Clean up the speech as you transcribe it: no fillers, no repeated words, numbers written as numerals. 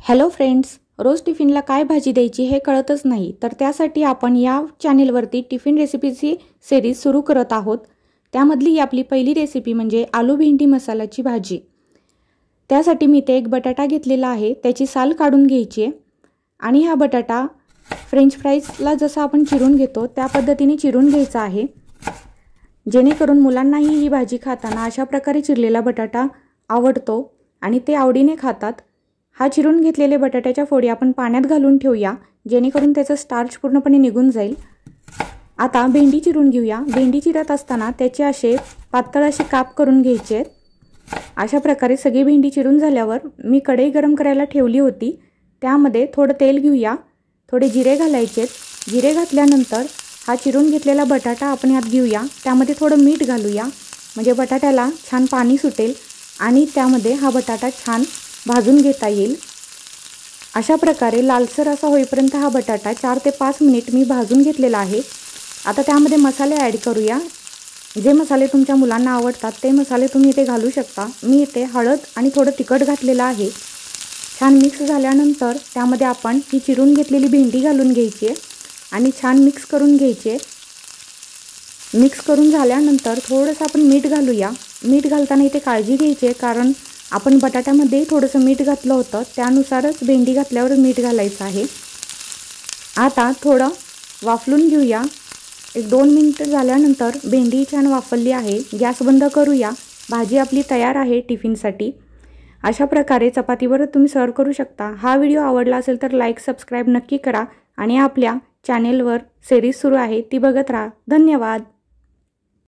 Hello friends, रोज टिफिनला काय भाजी द्यायची हे कळतच नाही, तर त्यासाठी आपण या चॅनेलवरती टिफिन रेसिपीची सिरीज सुरू करत आहोत। त्यामधली ही आपली पहिली रेसिपी म्हणजे आलू भेंडी मसाल्याची भाजी। त्यासाठी मी इथे एक बटाटा घेतलेला आहे, त्याची साल काढून घ्यायची आहे आणि हा बटाटा फ्रेंच फ्राईजला जसा आपण चिरून घेतो त्या पद्धतीने चिरून घ्यायचा आहे, जेणेकरून मुलांनाही ही भाजी खाताना अशा प्रकारे चिरलेला बटाटा आवडतो आणि ते आवडीने खातात। हा चिरून घेतलेले बटाट्याच्या फोडी आपण पाण्यात घालून ठेवूया, जेणेकरून त्याचं स्टार्च पूर्णपणे निघून जाईल। आता भेंडी चिरून घेऊया। भेंडी चिरत असताना त्याचे असे पातळ असे काप करून घ्यायचे। अशा प्रकारे सगळी भेंडी चिरून झाल्यावर मी कढई गरम करायला ठेवली होती, त्यामध्ये थोडं तेल घेऊया, थोडे जिरे घालायचे। जिरे घातल्यानंतर हा चिरून घेतलेला बटाटा आपण यात घेऊया, त्यामध्ये थोडं मीठ घालूया, म्हणजे बटाट्याला छान पाणी सुटेल आणि त्यामध्ये हा बटाटा छान भाजून घेता येईल। अशा प्रकारे लालसर असा होईपर्यंत हा बटाटा 4 ते 5 मिनिट मी भाजून घेतलेला आहे। आता त्यामध्ये मसाले ॲड करूया। जे मसाले तुमच्या मुलांना आवडतात ते मसाले तुम्ही इथे घालू शकता। मी इथे हळद आणि थोडं तिखट घातलेलं आहे। छान मिक्स झाल्यानंतर त्यामध्ये आपण ही चिरून घेतलेली भेंडी घालून घ्यायची आहे आणि छान मिक्स करून घ्यायचे। मिक्स करून झाल्यानंतर थोडंसं आपण मीठ घालूया। मीठ घालताना इथे काळजी घ्यायची आहे, कारण आपण बटाट्यामध्ये थोडंसं मीठ घातलं होतं, त्यानुसारच भेंडी घातल्यावर मीठ घालायचं आहे। आता थोडं वाफलून घेऊया। 1-2 मिनिटं झाल्यानंतर भेंडी छान वाफलली आहे, गॅस बंद करूया। भाजी आपली तयार आहे टिफिनसाठी। अशा प्रकारे चपातीवर तुम्ही सर्व करू शकता। हा व्हिडिओ आवडला असेल तर लाईक सबस्क्राईब नक्की करा आणि आपल्या चॅनेलवर सिरीज सुरू आहे ती बघत राहा। धन्यवाद।